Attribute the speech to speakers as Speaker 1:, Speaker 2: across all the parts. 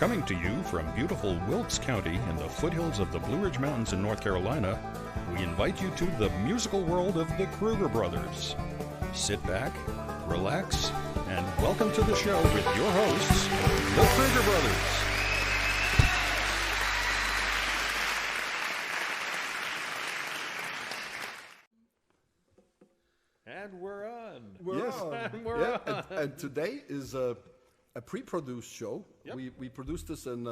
Speaker 1: Coming to you from beautiful Wilkes County in the foothills of the Blue Ridge Mountains in North Carolina, we invite you to the musical world of the Kruger brothers. Sit back, relax, and welcome to the show with your hosts, the Kruger brothers.
Speaker 2: And we're on.
Speaker 3: We're on.
Speaker 4: And today is a pre-produced show. Yep. We produced this in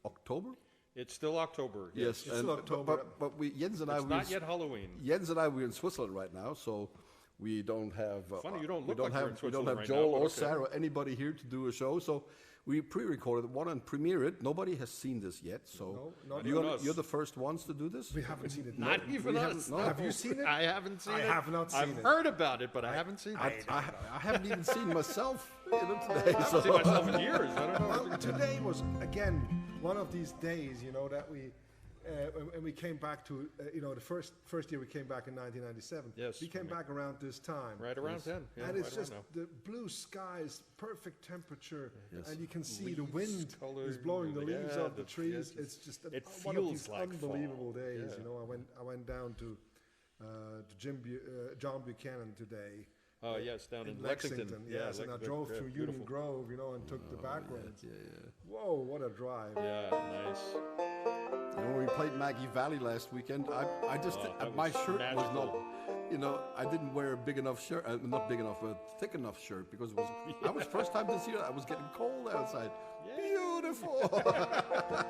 Speaker 4: October.
Speaker 2: It's still October.
Speaker 4: Yes,
Speaker 3: it's still October.
Speaker 4: But Jens and
Speaker 2: it's not yet Halloween.
Speaker 4: Jens and I we're in Switzerland right now, so we don't have.
Speaker 2: Funny, you don't look like you're in Switzerland right
Speaker 4: Joel
Speaker 2: now,
Speaker 4: or
Speaker 2: okay.
Speaker 4: Sarah, anybody here to do a show. So we pre-recorded one and premiere it. Nobody has seen this yet, so you're the first ones to do this.
Speaker 3: We haven't seen it.
Speaker 2: Not even us.
Speaker 4: No.
Speaker 3: Have you seen it?
Speaker 2: I haven't seen it.
Speaker 3: I have not seen
Speaker 2: I've
Speaker 3: it.
Speaker 2: heard about it, but I haven't seen it.
Speaker 4: I haven't even seen myself today.
Speaker 2: I haven't seen myself in years. I don't know.
Speaker 3: Well, today was again one of these days, that we. And we came back to, the first year we came back in 1997.
Speaker 2: Yes.
Speaker 3: We came back around this time.
Speaker 2: Right around then. Yeah,
Speaker 3: and it's
Speaker 2: right
Speaker 3: just the blue skies, perfect temperature, and you can see the wind is blowing the leaves off the trees. It's just one of these
Speaker 2: like
Speaker 3: unbelievable
Speaker 2: fall.
Speaker 3: days.
Speaker 2: Yeah.
Speaker 3: I went down to John Buchanan today.
Speaker 2: Oh yes, down in
Speaker 3: Lexington. Yes, and I drove through Union Grove, and took the back roads.
Speaker 4: Yeah.
Speaker 3: Whoa, what a drive!
Speaker 2: Yeah, nice.
Speaker 4: When we played Maggie Valley last weekend, I just my shirt was not, I didn't wear a big enough shirt, not big enough, a thick enough shirt because it was. I was first time this year. I was getting cold outside. Yeah. Beautiful.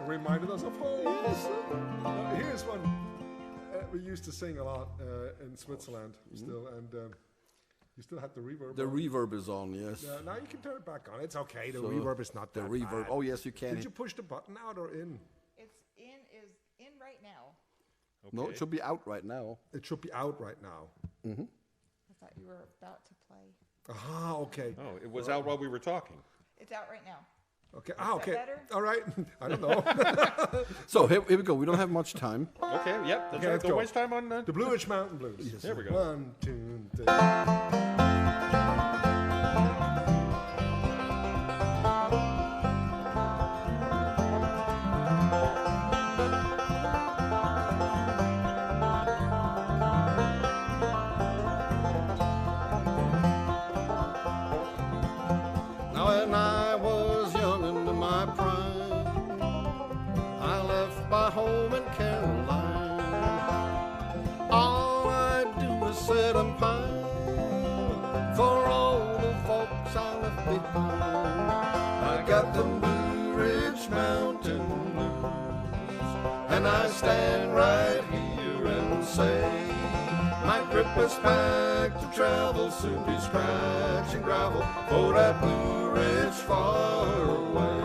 Speaker 3: Reminded us of home.
Speaker 4: Yes.
Speaker 3: Here's one we used to sing a lot in Switzerland still, and you still had the reverb.
Speaker 4: The reverb is on, yes.
Speaker 3: Now you can turn it back on. It's okay. The reverb is not that
Speaker 4: the reverb.
Speaker 3: bad.
Speaker 4: Oh yes, you can.
Speaker 3: Did you push the button out or in?
Speaker 5: It's in right now.
Speaker 2: Okay.
Speaker 4: No, it should be out right now.
Speaker 3: It should be out right now.
Speaker 5: I thought you were about to play.
Speaker 3: Ah, okay.
Speaker 2: Oh, it was out while we were talking.
Speaker 5: It's out right now.
Speaker 3: Okay.
Speaker 5: Is that better?
Speaker 3: All right. I don't know.
Speaker 4: So here we go. We don't have much time.
Speaker 2: Okay, yep. That's
Speaker 3: Okay,
Speaker 2: right.
Speaker 3: let's
Speaker 2: Don't
Speaker 3: go.
Speaker 2: waste time on
Speaker 3: The Blue Ridge Mountain Blues.
Speaker 4: Yes.
Speaker 2: There we go.
Speaker 3: 1, 2, 3.
Speaker 4: Now when I was young and in my prime, I left my home in Caroline. All I do is sit and pine for all the folks I left behind. I got the Blue Ridge Mountain Blues, and I stand right here and say, my grip is packed to travel, soon be scratching gravel for that Blue Ridge far away.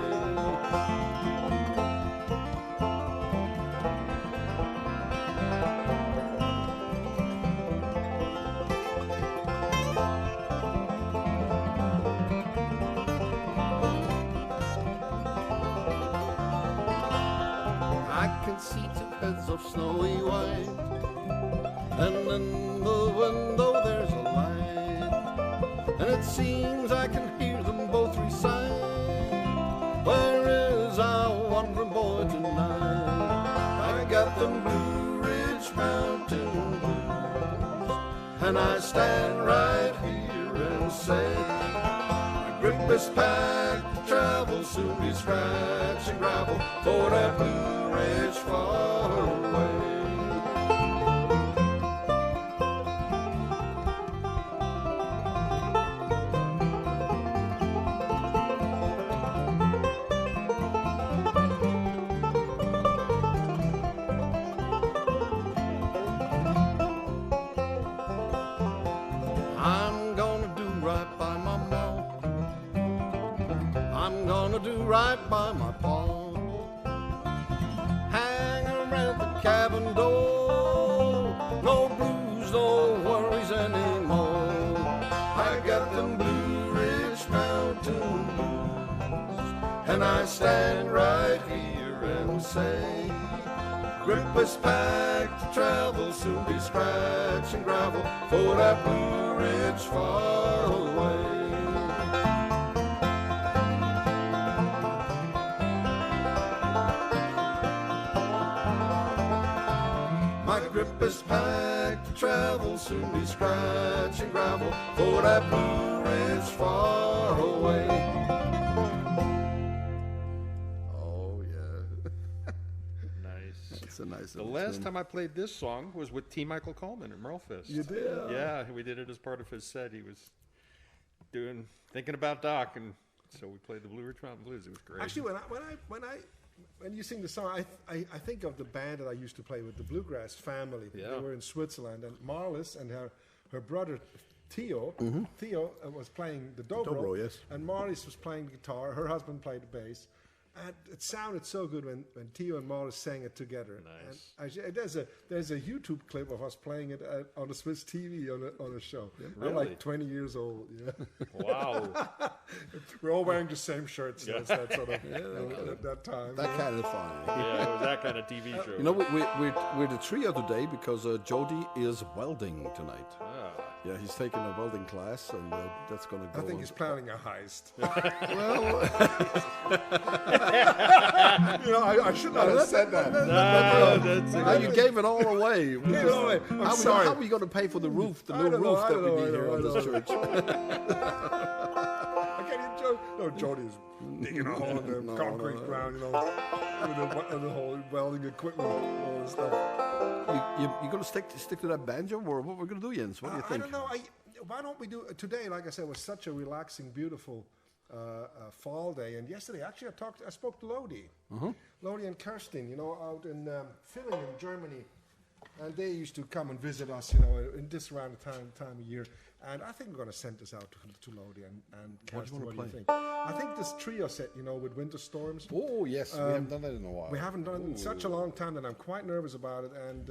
Speaker 4: I can see two heads of snowy white, and in the window there's a light, and it seems I can hear them both recite, where is our wandering boy tonight? I got them Blue Ridge Mountain Blues, and I stand right here and say, my grip is packed to travel, soon be scratching gravel for that Blue Ridge far away. I'm gonna do right by my mom. I'm gonna do right by my pa. Hang around the cabin door. No blues, no worries anymore. I got them Blue Ridge Mountain Blues, and I stand right here and say, grip is packed to travel, soon be scratching gravel for that Blue Ridge far away. My grip is packed to travel, soon be scratching gravel for that Blue Ridge far away. Oh, yeah.
Speaker 2: Nice.
Speaker 4: It's a nice
Speaker 2: The
Speaker 4: little
Speaker 2: last
Speaker 4: tune.
Speaker 2: time I played this song was with T. Michael Coleman at Merlefest.
Speaker 3: You did?
Speaker 2: Yeah, we did it as part of his set. He was thinking about Doc, and so we played the Blue Ridge Mountain Blues. It was great.
Speaker 3: Actually, when you sing the song, I think of the band that I used to play with, the Bluegrass Family.
Speaker 2: Yeah.
Speaker 3: They were in Switzerland, and Marlis and her brother Theo was playing the dobro,
Speaker 4: Dobro, yes.
Speaker 3: and Marlis was playing the guitar. Her husband played the bass, and it sounded so good when Theo and Marlis sang it together.
Speaker 2: Nice.
Speaker 3: And there's a YouTube clip of us playing it on the Swiss TV on a show. I'm
Speaker 2: Really?
Speaker 3: like 20 years old. Yeah.
Speaker 2: Wow.
Speaker 3: We're all wearing the same shirts. Yeah. That sort of at that time.
Speaker 4: That kind of fun.
Speaker 2: Yeah, it was that kind of TV show.
Speaker 4: You know, we're the trio today because Jody is welding tonight.
Speaker 2: Ah.
Speaker 4: Yeah, he's taking a welding class, and that's going to go.
Speaker 3: I think
Speaker 4: on.
Speaker 3: he's planning a heist.
Speaker 4: Well,
Speaker 3: I should not have said that.
Speaker 4: now you gave it all away.
Speaker 3: Gave it all away. I'm sorry.
Speaker 4: How are we going to pay for the roof, the
Speaker 3: I
Speaker 4: new
Speaker 3: don't know,
Speaker 4: roof
Speaker 3: I
Speaker 4: that
Speaker 3: don't
Speaker 4: we
Speaker 3: know,
Speaker 4: need
Speaker 3: I
Speaker 4: here
Speaker 3: know,
Speaker 4: on
Speaker 3: I
Speaker 4: this
Speaker 3: know.
Speaker 4: church?
Speaker 3: I can't even joke. No, Jody's digging a hole in the concrete ground, with the whole welding equipment, all this stuff.
Speaker 4: You going to stick to that banjo, or what we're going to do, Jens? What do you
Speaker 3: I
Speaker 4: think?
Speaker 3: don't know. Why don't we do today? Like I said, was such a relaxing, beautiful fall day. And yesterday, actually, I spoke to Lodi, Lodi and Kirsten. Out in Villingen, in Germany, and they used to come and visit us. In this around the time of year. And I think we're going to send this out to Lodi and Kirsten. What do you think? I think this trio set, with Winter Storms.
Speaker 4: Oh, yes. We haven't done that in a while.
Speaker 3: We haven't done it in such a long time that I'm quite nervous about it, and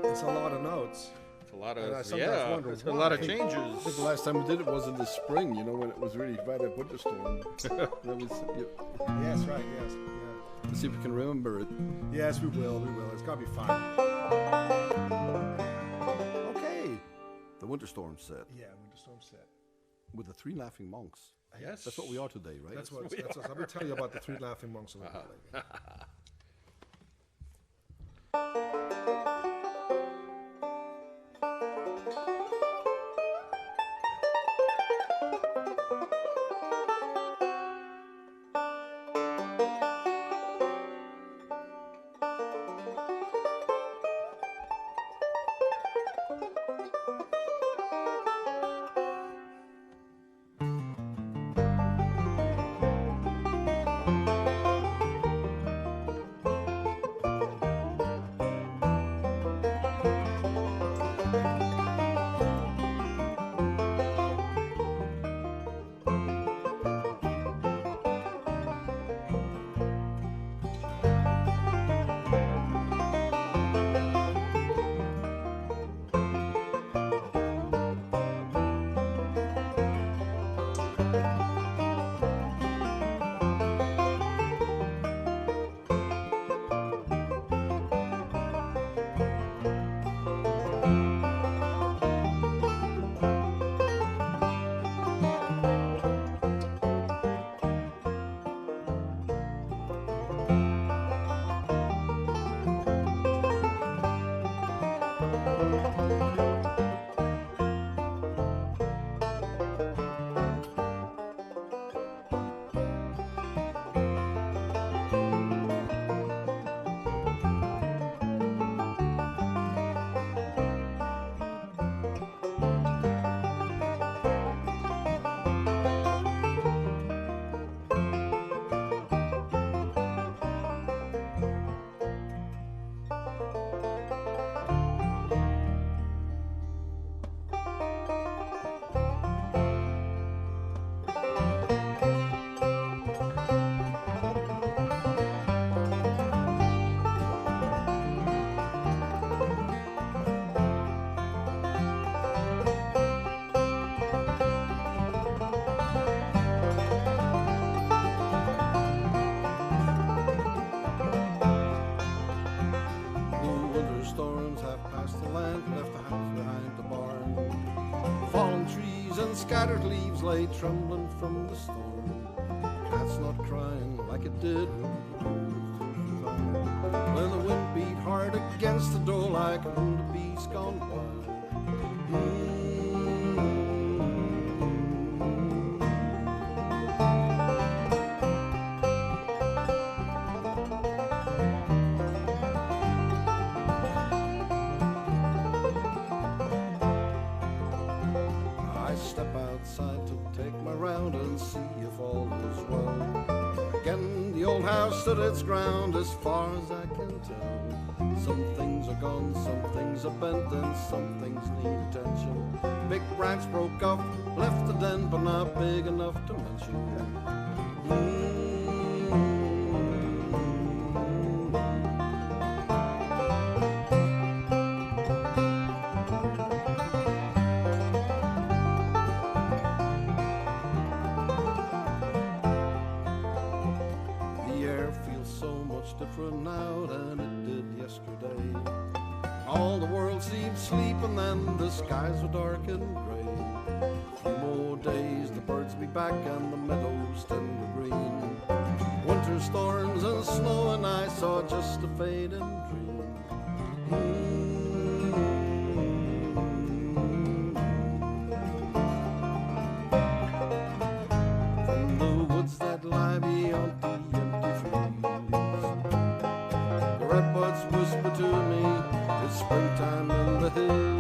Speaker 3: it's a lot of notes.
Speaker 2: It's a lot
Speaker 3: And I
Speaker 2: of
Speaker 3: sometimes wonder
Speaker 2: it's a lot of
Speaker 3: why.
Speaker 4: I think
Speaker 2: changes.
Speaker 4: the last time we did it was in the spring, when it was really bad at winter storm.
Speaker 3: Yes, right, yes. Yeah.
Speaker 4: Let's see if we can remember it.
Speaker 3: Yes, we will. It's got to be fun.
Speaker 4: Okay. The winter storm set
Speaker 3: Yeah, Winter Storm set.
Speaker 4: with the three laughing monks.
Speaker 2: Yes.
Speaker 4: That's what we are today, right?
Speaker 3: That's what. Let me tell you about the three laughing monks. A little bit later.
Speaker 4: Scattered leaves lay trembling from the storm. Cat's not crying like it did when the wind beat hard back when the beast gone wild. I step outside to take my round and see if all is well. Again, the old house stood its ground as far as I can tell. Some things are gone, some things are bent, and some things need attention. Big branch broke off, left a dent, but not big enough to mention. Different now than it did yesterday. All the world seemed asleep and then the skies were dark and grey. A few more days the birds be back and the meadows tend to green. Winter storms and snow and ice are just a fading dream. From the woods that lie beyond the empty fields, the redbuds whisper to me, it's springtime in the hills.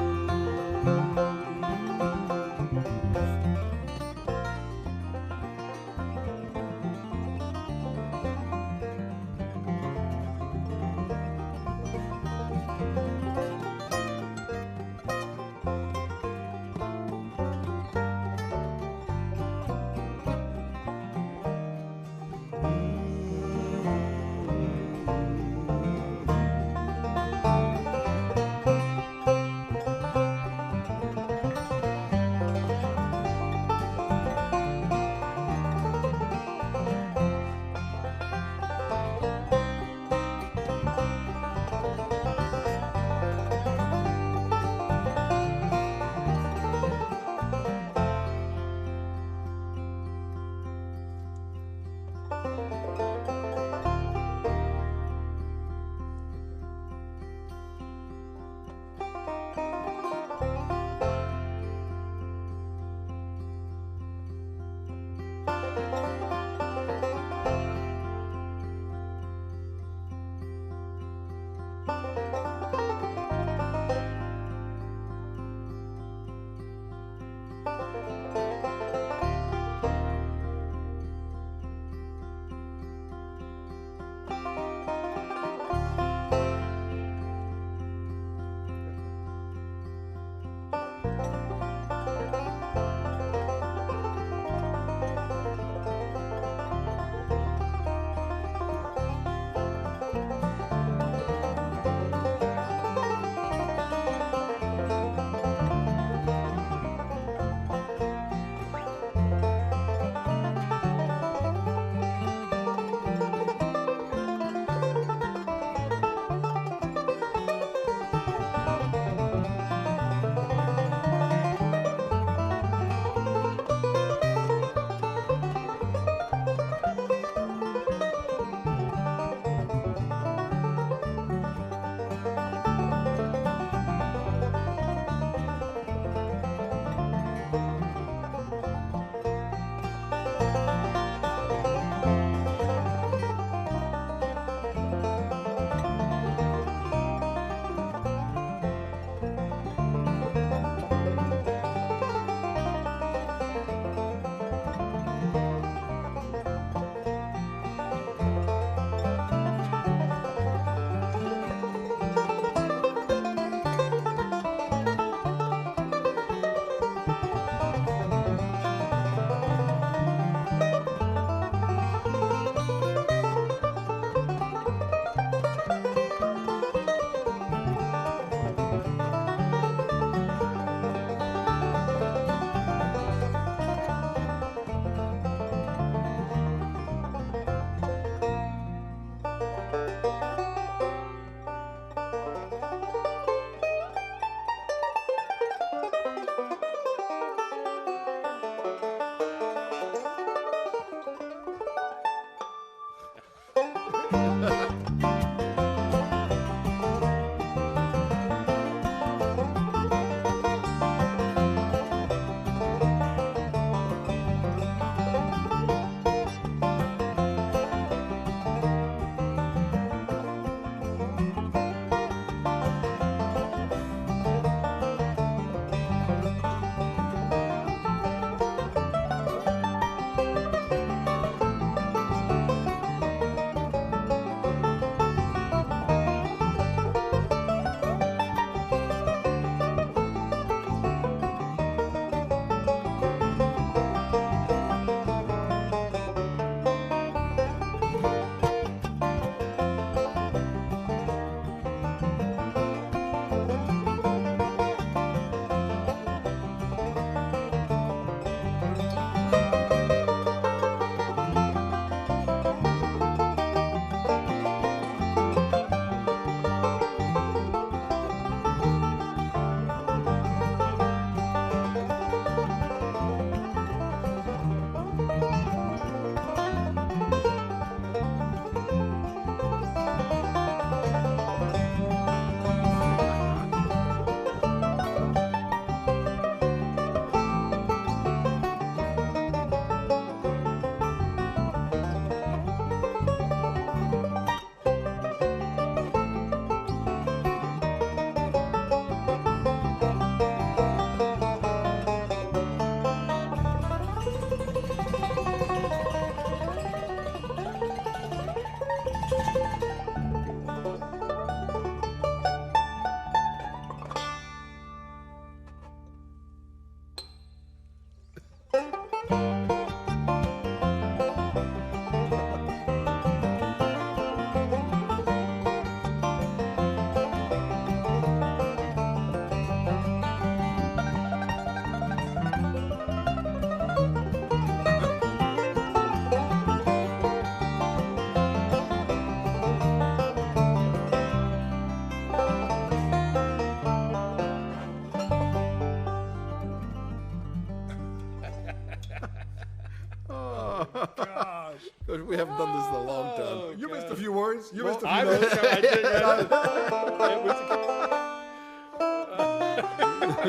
Speaker 6: Because we haven't done this in a long time.
Speaker 3: You missed a few words. You missed a few
Speaker 2: I
Speaker 3: notes.
Speaker 2: I did. Yeah.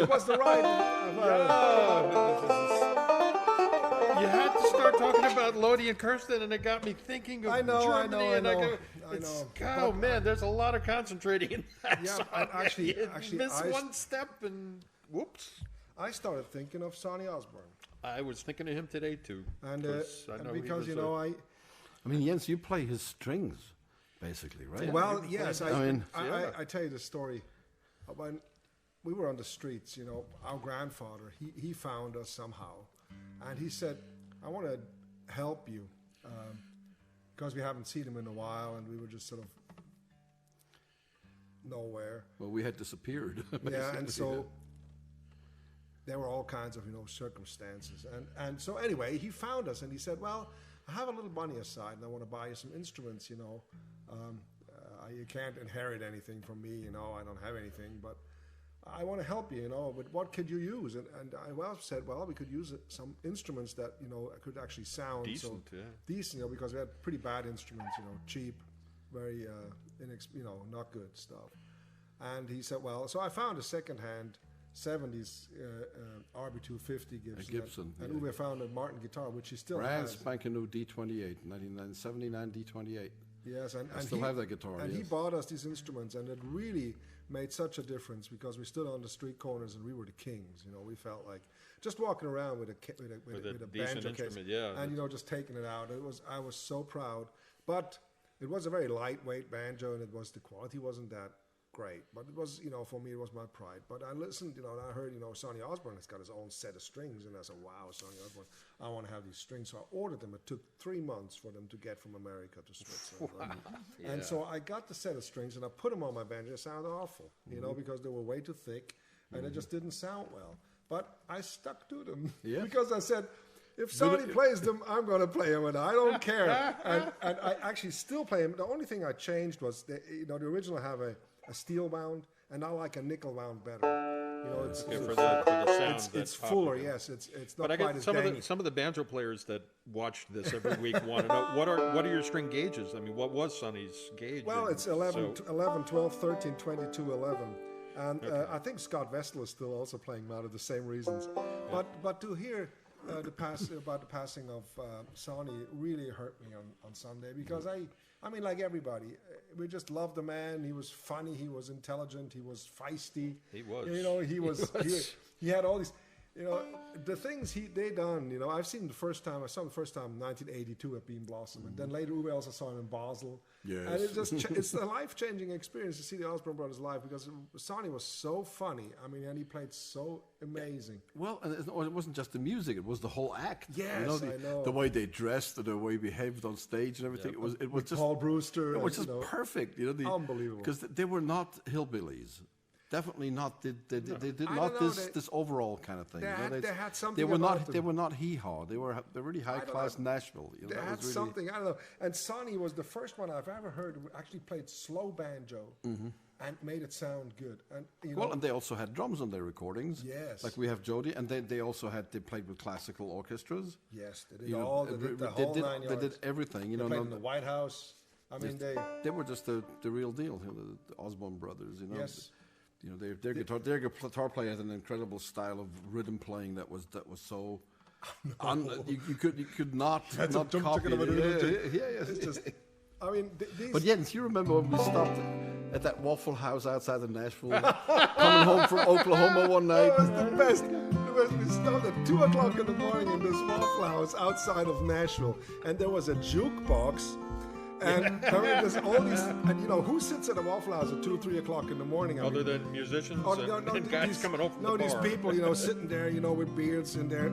Speaker 3: It was the right.
Speaker 2: You had to start talking about Lodi and Kirsten, and it got me thinking of
Speaker 3: I know,
Speaker 2: Germany.
Speaker 3: I
Speaker 2: and
Speaker 3: know.
Speaker 2: Oh man, there's a lot of concentrating in that
Speaker 3: Yeah,
Speaker 2: song.
Speaker 3: and actually,
Speaker 2: You miss
Speaker 3: I
Speaker 2: one step and whoops.
Speaker 3: I started thinking of Sonny Osborne,
Speaker 2: I was thinking of him today too.
Speaker 3: and
Speaker 2: 'cause I know he
Speaker 3: because
Speaker 2: was
Speaker 3: you know
Speaker 2: a-
Speaker 6: I mean, Jens, you play his strings, basically, right?
Speaker 3: Well, yes,
Speaker 6: I mean,
Speaker 3: I tell you the story. When we were on the streets, you know, our grandfather, he found us somehow, and he said, I want to help you, because we haven't seen him in a while, and we were just sort of nowhere.
Speaker 6: well, we had disappeared.
Speaker 3: Yeah,
Speaker 6: basically,
Speaker 3: and so there were all kinds of, you know, circumstances. And so anyway, he found us, and he said, well, I have a little money aside, and I want to buy you some instruments, you know. You can't inherit anything from me, you know. I don't have anything, but I want to help you, you know. But what could you use? And I said, well, we could use some instruments that, you know, could actually sound
Speaker 2: Decent, yeah.
Speaker 3: decent, you know, because we had pretty bad instruments, you know, cheap, very, you know, not good stuff. And he said, well, so I found a second-hand 70s RB250 Gibson. And
Speaker 6: yeah.
Speaker 3: Uwe found a Martin guitar, which he still
Speaker 6: brand
Speaker 3: has.
Speaker 6: spanking new D28, 1979 D28.
Speaker 3: Yes, and
Speaker 6: still have that guitar,
Speaker 3: And he
Speaker 6: yes.
Speaker 3: bought us these instruments, and it really made such a difference because we stood on the street corners and we were the kings. You know, we felt like just walking around with a
Speaker 2: decent
Speaker 3: banjo case,
Speaker 2: instrument, yeah.
Speaker 3: and you know, just taking it out. I was so proud, but it was a very lightweight banjo, and the quality wasn't that great, but it was, you know, for me it was my pride. But I listened, you know, and I heard, you know, Sonny Osborne has got his own set of strings, and I said, wow, Sonny Osborne, I want to have these strings. So I ordered them. It took 3 months for them to get from America to Switzerland. And so I got the set of strings and I put them on my banjo. It sounded awful, you know, because they were way too thick and it just didn't sound well. But I stuck to them because I said, if Sonny plays them, I'm going to play them, and I don't care. and I actually still play them. The only thing I changed was, the original have a steel wound, and I like a nickel wound better. You know, it's
Speaker 2: for the sound.
Speaker 3: it's fuller. Yes, it's not
Speaker 2: But I
Speaker 3: quite
Speaker 2: guess
Speaker 3: as
Speaker 2: some
Speaker 3: dangy.
Speaker 2: of the banjo players that watch this every week want to know what are your string gauges? I mean, what was Sonny's gauge?
Speaker 3: Well,
Speaker 2: And
Speaker 3: it's 11,
Speaker 2: so-
Speaker 3: 11, 12, 13, 22, 11. And I think Scott Vestal is still also playing them out of the same reasons. But to hear about the passing of Sonny really hurt me on Sunday, because I mean, like everybody, we just loved the man. He was funny. He was intelligent. He was feisty.
Speaker 2: He was.
Speaker 3: You know, he had all these, you know, the things they done. You know, I've seen him the first time. I saw him the first time in 1982 at Beam Blossom, and then later Uwe also saw him in Basel.
Speaker 6: Yes.
Speaker 3: And it just it's a life-changing experience to see the Osborne brothers live, because Sonny was so funny. I mean, and he played so amazing.
Speaker 6: Well, and it wasn't just the music; it was the whole act.
Speaker 3: Yes,
Speaker 6: you know,
Speaker 3: I know.
Speaker 6: the way they dressed, the way he behaved on stage, and everything. It was just
Speaker 3: Paul Brewster.
Speaker 6: It was
Speaker 3: and,
Speaker 6: just perfect. You know,
Speaker 3: Unbelievable.
Speaker 6: Because they were not hillbillies. Definitely not. They did
Speaker 3: I
Speaker 6: not
Speaker 3: don't know,
Speaker 6: this overall kind of thing.
Speaker 3: they had something
Speaker 6: They were
Speaker 3: about
Speaker 6: not.
Speaker 3: them.
Speaker 6: They were not hee-haw. They were really high class Nashville. You know,
Speaker 3: They
Speaker 6: that
Speaker 3: had
Speaker 6: was really,
Speaker 3: something, I don't know. And Sonny was the first one I've ever heard who actually played slow banjo and made it sound good. And you know,
Speaker 6: Well, and they also had drums on their recordings.
Speaker 3: Yes.
Speaker 6: Like we have Jody, and they also they played with classical orchestras.
Speaker 3: yes, they did
Speaker 6: You know,
Speaker 3: all. They did the whole 9 yards.
Speaker 6: They did everything. You
Speaker 3: They
Speaker 6: know,
Speaker 3: played in the White House. I mean,
Speaker 6: they were just the real deal. You know, the Osborne brothers. You know.
Speaker 3: Yes.
Speaker 6: You know, their guitar player had an incredible style of rhythm playing that was so. You could not
Speaker 3: That's a
Speaker 6: not
Speaker 3: jump
Speaker 6: copy
Speaker 3: chicken of
Speaker 6: it.
Speaker 3: a
Speaker 6: Yeah.
Speaker 3: it's just. I mean, these.
Speaker 6: But Jens, you remember when we stopped at that Waffle House outside of Nashville, coming home from Oklahoma one night?
Speaker 3: That was the best. We stopped at 2 o'clock in the morning in this Waffle House outside of Nashville, and there was a jukebox. And I mean, there's all these, and you know, who sits at a Waffle House at 2 or 3 o'clock in the morning? I
Speaker 2: Other
Speaker 3: mean,
Speaker 2: than musicians and guys
Speaker 3: these,
Speaker 2: coming home from
Speaker 3: no,
Speaker 2: the
Speaker 3: these
Speaker 2: bar.
Speaker 3: people, you know, sitting there, you know, with beards in their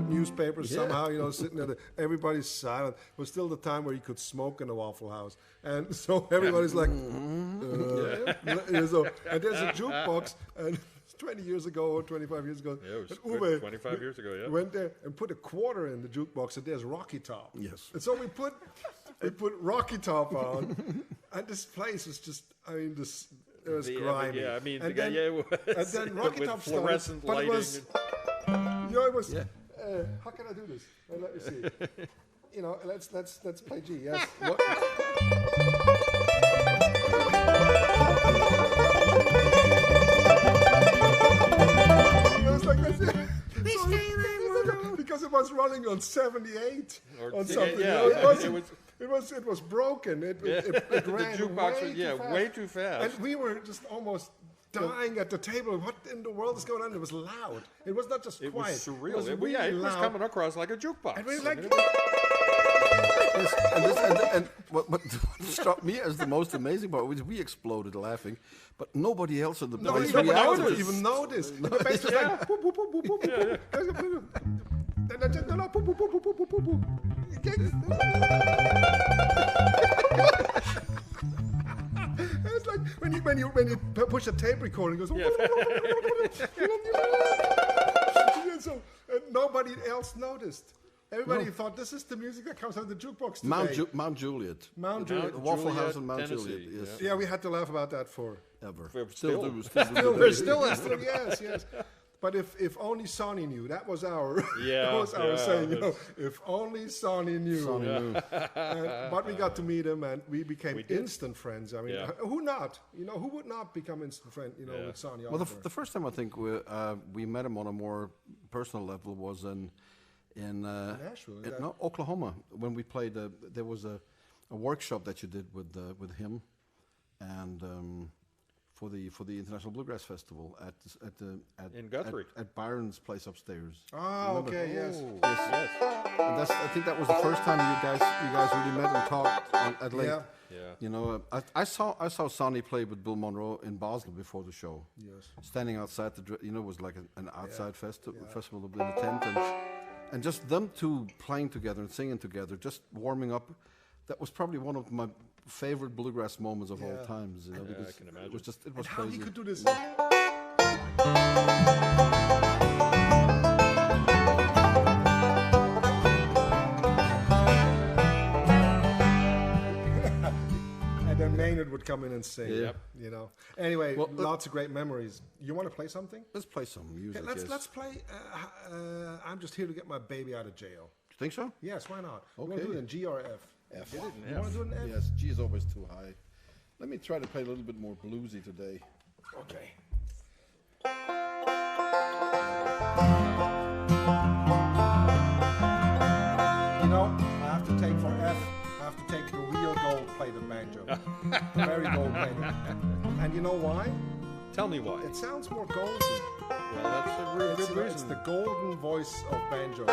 Speaker 3: newspapers somehow, you know, sitting there. Everybody's silent. It was still the time where you could smoke in a Waffle House, and so everybody's like, so, and there's a jukebox, and 20 years ago or 25 years ago,
Speaker 2: Yeah, it was
Speaker 3: and
Speaker 2: good, 25 years ago, yeah.
Speaker 3: went there and put a quarter in the jukebox, and there's Rocky Top.
Speaker 6: Yes.
Speaker 3: And so we put Rocky Top on, and this place was just, I mean, it was grimy.
Speaker 2: Yeah, I mean,
Speaker 3: and
Speaker 2: the guy,
Speaker 3: then,
Speaker 2: was
Speaker 3: and then Rocky
Speaker 2: with
Speaker 3: Top
Speaker 2: fluorescent
Speaker 3: started, but
Speaker 2: lighting.
Speaker 3: it was, you know, it was,
Speaker 6: Yeah.
Speaker 3: how can I do this? Let me see. you know, let's play G. Yes. It was like this. Because it was running on 78
Speaker 2: Or-
Speaker 3: on something.
Speaker 2: yeah,
Speaker 3: You know,
Speaker 2: it
Speaker 3: it was broken. It ran
Speaker 2: jukebox
Speaker 3: way
Speaker 2: was-
Speaker 3: too fast.
Speaker 2: way too fast.
Speaker 3: And we were just almost dying at the table. What in the world is going on? It was loud. It was not just
Speaker 2: It
Speaker 3: quiet.
Speaker 2: was surreal.
Speaker 3: It was
Speaker 2: It,
Speaker 3: really
Speaker 2: yeah, it was
Speaker 3: loud.
Speaker 2: coming across like a jukebox.
Speaker 3: And we were like,
Speaker 6: And what struck me as the most amazing part was we exploded laughing, but nobody else in the place
Speaker 3: nobody else
Speaker 6: reacted.
Speaker 3: even noticed. The bass was like, boop, boop, boop, boop, boop, boop. Then I just, no, boop, boop, boop, boop, boop, boop, boop. It's like when you push a tape recorder, it goes. So nobody else noticed. Everybody thought this is the music that comes out of the jukebox today.
Speaker 6: Mount Juliet.
Speaker 3: Mount
Speaker 6: The
Speaker 3: Juliet.
Speaker 6: Waffle
Speaker 2: Juliet,
Speaker 6: House in Mount
Speaker 2: Tennessee,
Speaker 6: Juliet. Yes.
Speaker 3: Yeah, we had to laugh about that for.
Speaker 6: Ever.
Speaker 2: Still.
Speaker 6: do.
Speaker 2: We're still laughing
Speaker 3: Still, yes. But if only Sonny knew, that was our
Speaker 2: Yeah,
Speaker 3: that was our
Speaker 2: yeah,
Speaker 3: saying. You know, if only Sonny knew. But we got to meet him, and we became
Speaker 2: did.
Speaker 3: instant friends. I mean,
Speaker 2: Yeah.
Speaker 3: who not? You know, who would not become instant friend? You know,
Speaker 2: Yeah.
Speaker 3: with Sonny.
Speaker 6: Well,
Speaker 3: Oliver?
Speaker 6: the first time I think we met him on a more personal level was in
Speaker 3: Nashville, is that-
Speaker 6: no, Oklahoma, when we played. There was a workshop that you did with him, and for the International Bluegrass Festival
Speaker 2: In Guthrie.
Speaker 6: at Byron's place upstairs.
Speaker 3: Oh, okay, yes.
Speaker 2: Yes.
Speaker 6: And I think that was the first time you guys really met and talked at Lake.
Speaker 3: Yeah.
Speaker 2: Yeah.
Speaker 6: You know, I saw Sonny play with Bill Monroe in Basel before the show.
Speaker 3: Yes.
Speaker 6: Standing outside it was like an outside festival in a tent, and just them two playing together and singing together, just warming up. That was probably one of my favorite bluegrass moments of all times. You know, because
Speaker 2: I can imagine.
Speaker 6: it was just
Speaker 3: And
Speaker 6: was
Speaker 3: how
Speaker 6: crazy.
Speaker 3: he could do this? And then Maynard would come in and sing.
Speaker 6: Yeah.
Speaker 3: You know. Anyway,
Speaker 6: Well,
Speaker 3: lots of great memories. You want to play something?
Speaker 6: Let's play some music.
Speaker 3: Okay,
Speaker 6: yes.
Speaker 3: let's play. I'm just here to get my baby out of jail.
Speaker 6: You think so?
Speaker 3: Yes, why not? You want
Speaker 6: Okay.
Speaker 3: to do it in G or F?
Speaker 6: F.
Speaker 3: You want to do it in F?
Speaker 6: Yes, G is always too high. Let me try to play a little bit more bluesy today.
Speaker 3: Okay. You know, I have to take for F, I have to take the real gold-plated banjo. Very gold-plated. And you know why?
Speaker 2: Tell me why.
Speaker 3: It sounds more golden.
Speaker 2: Well, that's a really
Speaker 3: It's,
Speaker 2: good
Speaker 3: it's
Speaker 2: reason.
Speaker 3: the golden voice of banjo.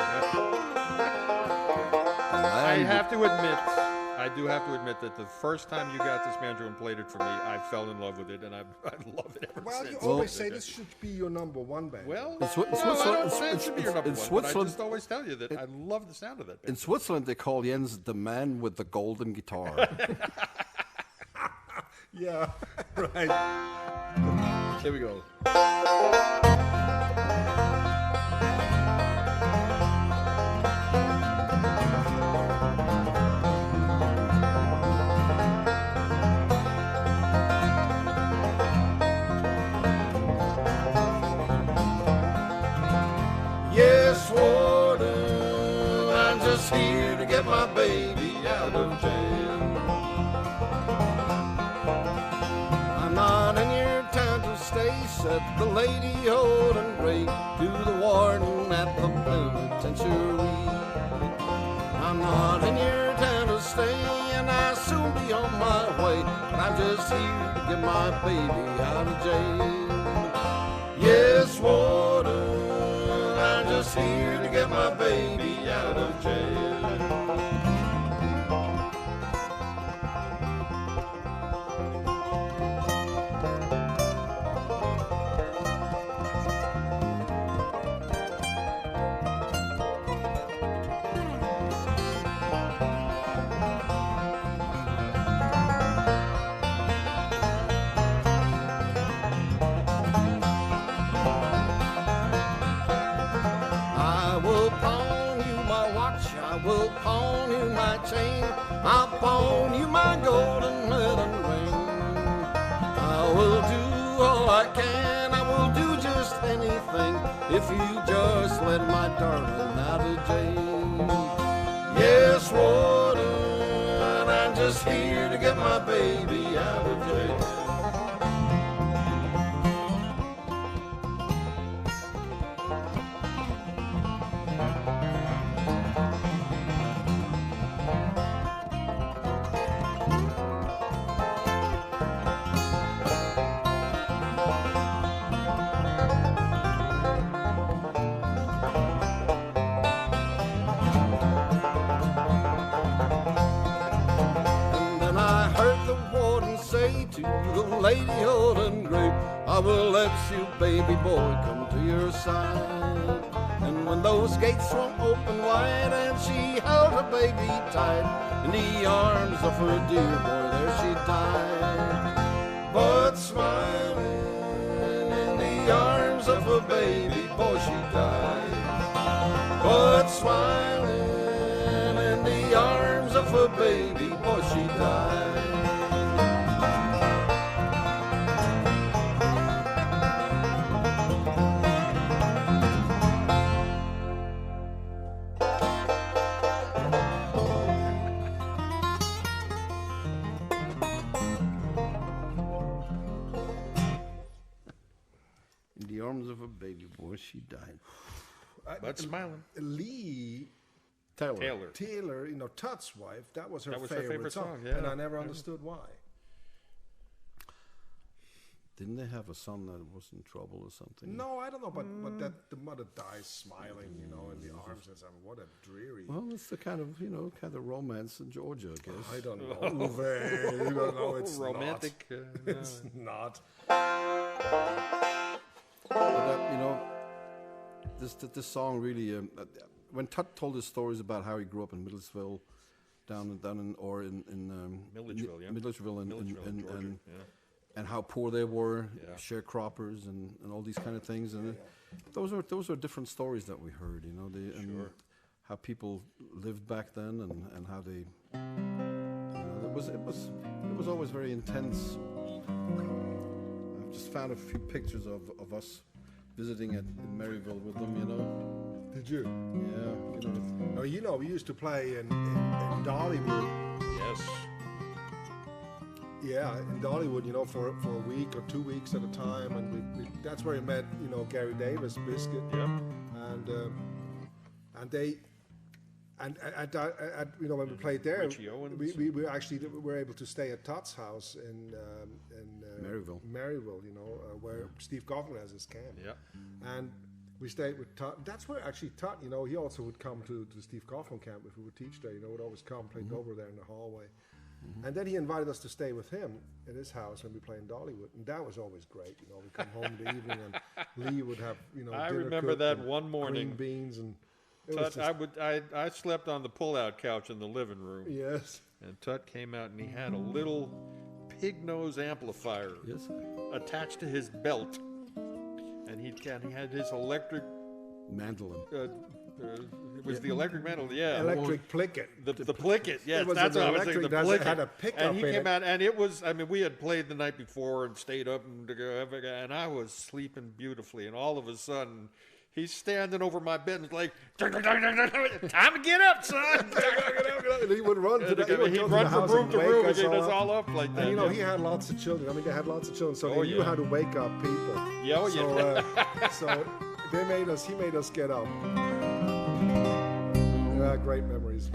Speaker 2: I do have to admit that the first time you got this banjo and played it for me, I fell in love with it, and I love it ever
Speaker 3: Well,
Speaker 2: since.
Speaker 3: you always say this should be your number one banjo.
Speaker 2: Well,
Speaker 6: In Swi- in
Speaker 2: I
Speaker 6: Switzerland-
Speaker 2: don't say it should be your number
Speaker 6: in
Speaker 2: one, but I
Speaker 6: Switzerland-
Speaker 2: just always tell you that I love the sound of that.
Speaker 6: In Switzerland, they call Jens the man with the golden guitar.
Speaker 3: Yeah, right.
Speaker 6: Here we go.
Speaker 4: Yes, warden, I'm just here to get my baby out of jail. I'm not in your town to stay, said the lady holding great to the warden at the penitentiary. I'm not in your town to stay, and I'll soon be on my way, but I'm just here to get my baby out of jail. Yes, warden, I'm just here to get my baby out of jail. I will pawn you my watch, I will pawn you my chain, I'll pawn you my golden wedding ring. I will do all I can, I will do just anything, if you just let my darling out of jail. Yes, warden. I'm just here to get my baby out of jail. To the lady old and gray, I will let you, baby boy, come to your side. And when those gates swung open wide and she held her baby tight in the arms of her dear boy, there she died. But smiling in the arms of her baby boy, she died. But smiling in the arms of her baby boy, she died. Of a baby boy, she died.
Speaker 2: But smiling.
Speaker 3: Lee
Speaker 2: Taylor,
Speaker 3: you know, Tut's wife, that was her
Speaker 2: her
Speaker 3: favorite
Speaker 2: favorite
Speaker 3: song.
Speaker 2: yeah.
Speaker 3: And I never understood why.
Speaker 6: Didn't they have a son that was in trouble or something?
Speaker 3: No, I don't know, but that the mother dies smiling, you know, in the arms and stuff. What a dreary.
Speaker 6: Well, it's the kind of, you know, kind of romance in Georgia, I guess.
Speaker 3: I don't know. Uwe, you don't know, it's
Speaker 2: romantic.
Speaker 3: Not. It's not.
Speaker 6: But you know, this song really. When Tut told his stories about how he grew up in Middlesville, down in Milledgeville, and how poor they were, sharecroppers and all these kind of things, and those are different stories that we heard. You know, and how people lived back then, and how they. You know, it was always very intense. I've just found a few pictures of us visiting in Maryville with them, you know.
Speaker 3: Did you?
Speaker 6: Yeah, you know.
Speaker 3: Oh, you know, we used to play in Dollywood.
Speaker 2: Yes.
Speaker 3: Yeah, in Dollywood, you know, for a week or 2 weeks at a time, and we that's where we met, you know, Gary Davis, Biscuit, and they. And at you know, when we played there, we actually were able to stay at Tut's house in Maryville, you know, where Steve Goffman has his camp.
Speaker 2: Yeah.
Speaker 3: And we stayed with Tut. That's where actually Tut, you know, he also would come to the Steve Goffman camp if we would teach there. You know, would always come, played over there in the hallway. And then he invited us to stay with him at his house when we played in Dollywood, and that was always great. You know, we'd come home in the evening, and Lee would have, you know,
Speaker 2: I
Speaker 3: dinner
Speaker 2: remember
Speaker 3: cooked
Speaker 2: that
Speaker 3: and
Speaker 2: one morning.
Speaker 3: green beans and.
Speaker 2: Tut, I slept on the pull-out couch in the living room.
Speaker 3: Yes.
Speaker 2: And Tut came out and he had a little pig nose amplifier attached to his belt, and he had his electric
Speaker 6: mandolin.
Speaker 2: It was the electric mandolin,
Speaker 3: Electric plicket.
Speaker 2: The plicket, yes,
Speaker 3: that's
Speaker 2: what I was thinking. The plicket.
Speaker 3: Had a pickup
Speaker 2: and he
Speaker 3: in
Speaker 2: came
Speaker 3: it.
Speaker 2: out, and it was. I mean, we had played the night before and stayed up, and I was sleeping beautifully, and all of a sudden. He's standing over my bed and it's like, time to get up, son.
Speaker 3: And he would run to the,
Speaker 2: he'd run from room to room and get us all up like that.
Speaker 3: And you know, he had lots of children. I mean, they had lots of children, so they knew how to wake up people.
Speaker 2: Yeah,
Speaker 3: so he made us get up. Yeah, great memories.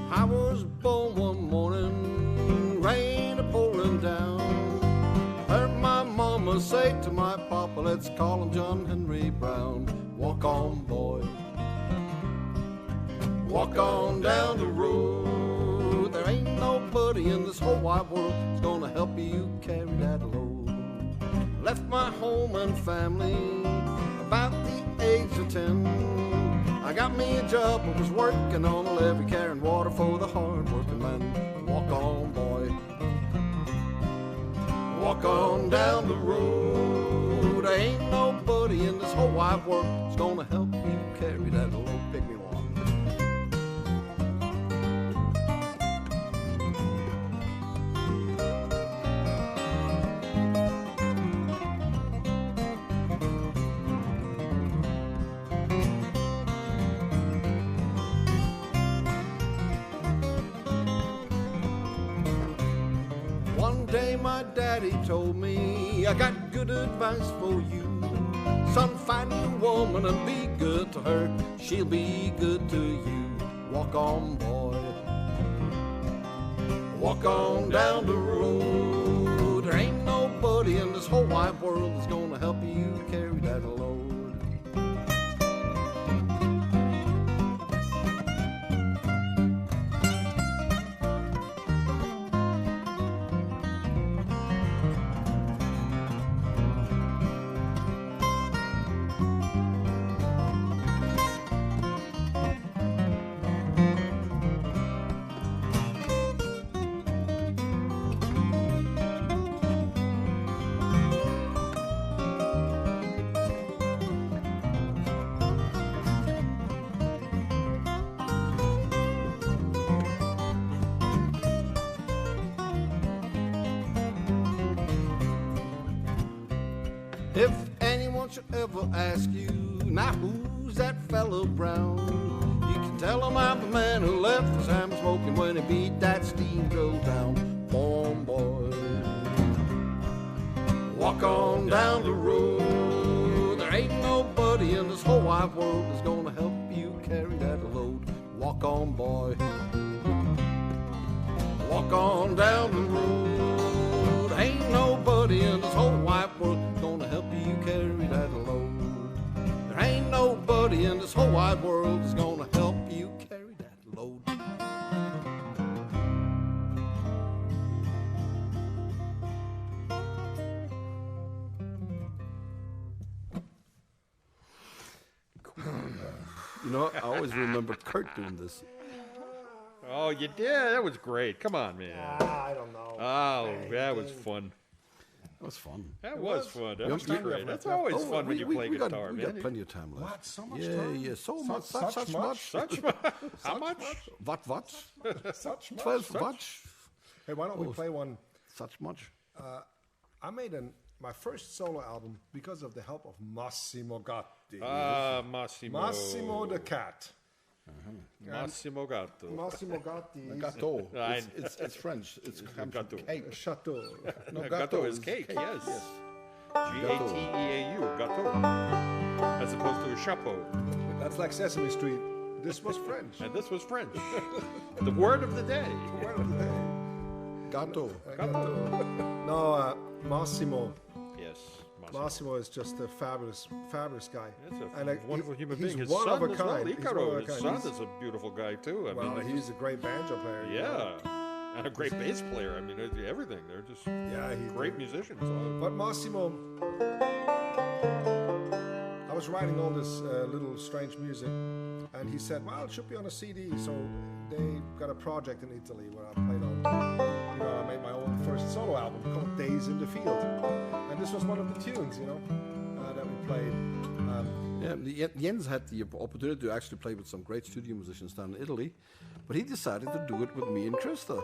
Speaker 4: I was born one morning, rain a-pouring down. Heard my mama say to my papa, let's call him John Henry Brown. Walk on, boy, walk on down the road. There ain't nobody in this whole wide world that's gonna help you carry that load. Left my home and family about the age of 10. I got me a job and was working on a levee, carrying water for the hard-working man. Walk on, boy, walk on down the road.
Speaker 6: there ain't nobody in this whole wide world that's gonna help you carry that load. Pick me one. One day my daddy told me, I got good advice for you. Son, find you a woman and be good to her. She'll be good to you. Walk on, boy. Walk on down the road. There ain't nobody in this whole wide world that's gonna help you carry that load. If anyone should ever ask you, now who's that fellow Brown? You can tell him I'm the man who left his ham smoking when he beat that steam drill down. Boom, boy. Walk on down the road. There ain't nobody in this whole wide world that's gonna help you carry that load. Walk on, boy. Walk on down the road. Ain't nobody in this whole wide world gonna help you carry that load. There ain't nobody in this whole wide world that's gonna help you carry that load. You know, I always remembered Kurt doing this.
Speaker 2: Oh, you did? That was great. Come on, man.
Speaker 3: I don't know.
Speaker 2: Oh, that was fun.
Speaker 6: That was fun.
Speaker 2: That was fun. That was
Speaker 3: time we
Speaker 2: great.
Speaker 3: have
Speaker 2: That's
Speaker 3: left?
Speaker 2: always fun when you play
Speaker 6: we
Speaker 2: guitar,
Speaker 6: we got
Speaker 2: man.
Speaker 6: plenty of time left.
Speaker 3: What? So much
Speaker 6: Yeah,
Speaker 3: time?
Speaker 6: yeah, so much.
Speaker 3: Such
Speaker 6: Such
Speaker 3: much?
Speaker 6: much.
Speaker 2: Such How much?
Speaker 6: What?
Speaker 3: Such much?
Speaker 6: 12 much?
Speaker 3: Hey, why don't we play one?
Speaker 6: Such much?
Speaker 3: I made my first solo album because of the help of Massimo Gatti.
Speaker 2: Massimo.
Speaker 3: Massimo the Cat.
Speaker 2: Massimo Gatto.
Speaker 3: Massimo Gatti.
Speaker 6: Gâteau.
Speaker 2: I-
Speaker 6: It's French. It's
Speaker 2: Gâteau.
Speaker 6: cake.
Speaker 3: Chateau.
Speaker 6: No,
Speaker 2: Gatto is cake, yes.
Speaker 6: Yes.
Speaker 2: G-A-T-E-A-U, Gatto. As opposed to a chapeau.
Speaker 3: That's like Sesame Street. This was French.
Speaker 2: And this was French. The word of the day.
Speaker 3: Word of the day.
Speaker 6: Gâteau.
Speaker 3: No, Massimo.
Speaker 2: Yes.
Speaker 3: Massimo is just a fabulous guy.
Speaker 2: That's a
Speaker 3: And,
Speaker 2: wonderful human
Speaker 3: he's
Speaker 2: being. His
Speaker 3: one
Speaker 2: son
Speaker 3: of a
Speaker 2: as well,
Speaker 3: kind. He's one
Speaker 2: Icaro,
Speaker 3: of a
Speaker 2: his
Speaker 3: kind.
Speaker 2: son
Speaker 3: He's-
Speaker 2: is a beautiful guy, too. I
Speaker 3: Well,
Speaker 2: mean,
Speaker 3: he's a great banjo player. you know.
Speaker 2: yeah. And a great bass player. I mean, everything. They're just
Speaker 3: Yeah, he's
Speaker 2: great musicians. all-
Speaker 3: But Massimo, I was writing all this little strange music, and he said, "Well, it should be on a CD." So they got a project in Italy where I played on. I made my own first solo album called "Days in the Field," and this was one of the tunes, that we played.
Speaker 6: Jens had the opportunity to actually play with some great studio musicians down in Italy, but he decided to do it with me and Krista.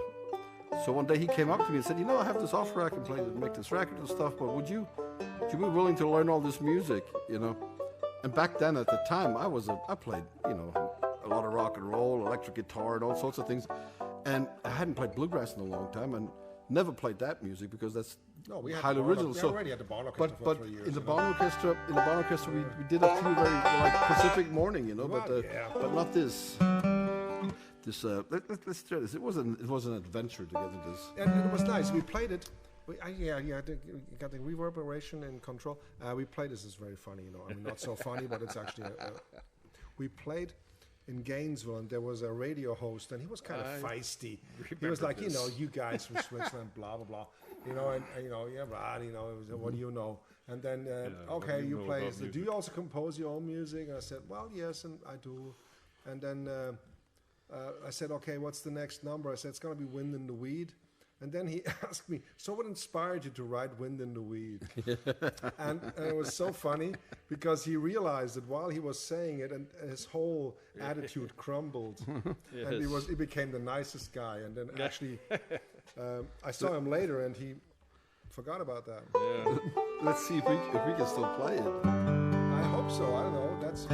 Speaker 6: So one day he came up to me and said, I have this offer I can play to make this record and stuff, but would you be willing to learn all this music, And back then at the time, I played, a lot of rock and roll, electric guitar and all sorts of things. And I hadn't played bluegrass in a long time and never played that music because that's highly original.
Speaker 3: We already had the Barn Orchestra for
Speaker 6: But
Speaker 3: 3 years.
Speaker 6: in the Barn Orchestra, we did a few very like Pacific Morning, but not this. Let's try this. It was an adventure to get into this.
Speaker 3: And it was nice. We played it. We got the reverberation and control. We played this. It's very funny, I mean, not so funny, but it's actually. We played in Gainesville, and there was a radio host, and he was kind of feisty. He was like, you guys from Switzerland, blah blah blah, and what do you know? And then, okay, you play. So, do you also compose your own music? And I said, well, yes, and I do. And then I said, okay, what's the next number? I said, it's going to be Wind in the Weed. And then he asked me, so what inspired you to write Wind in the Weed? And it was so funny because he realized that while he was saying it, and his whole attitude crumbled. And he became the nicest guy. And then actually, I saw him later and he forgot about that.
Speaker 2: Yeah.
Speaker 6: Let's see if we can still play it.
Speaker 3: I hope so. I don't know. That's...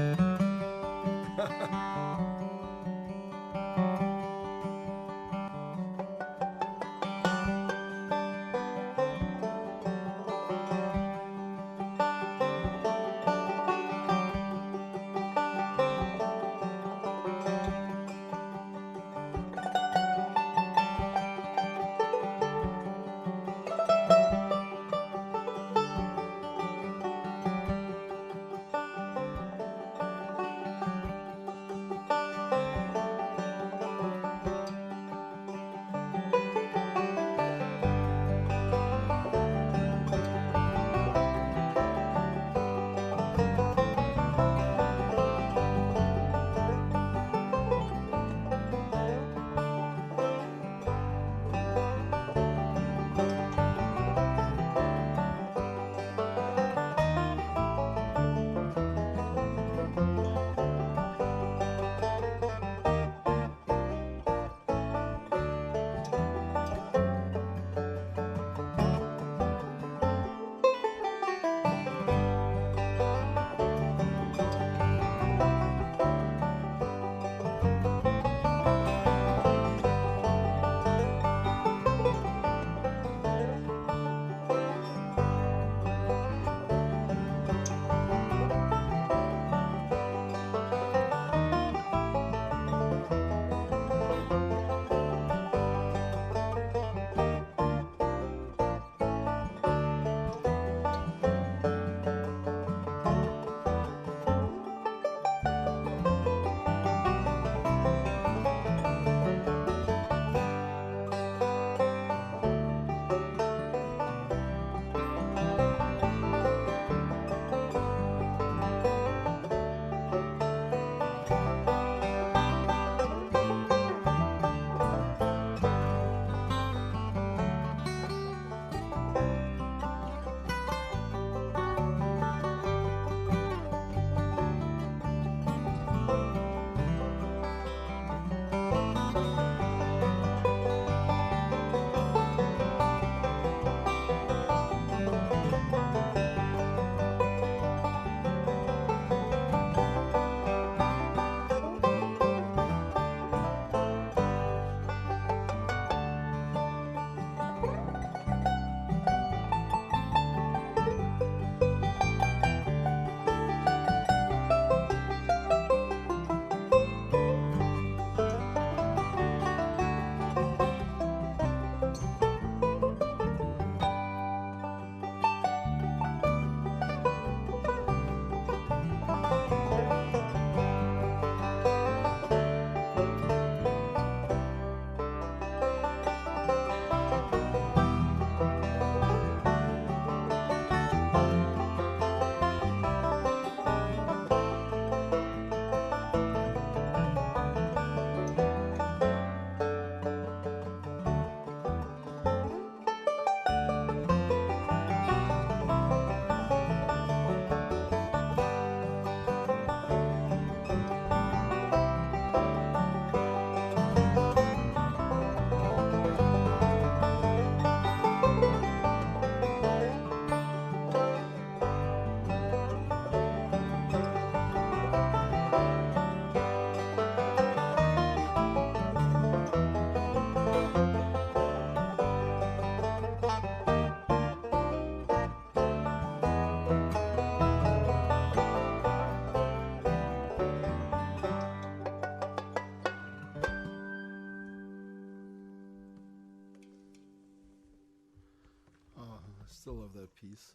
Speaker 6: Still love that piece.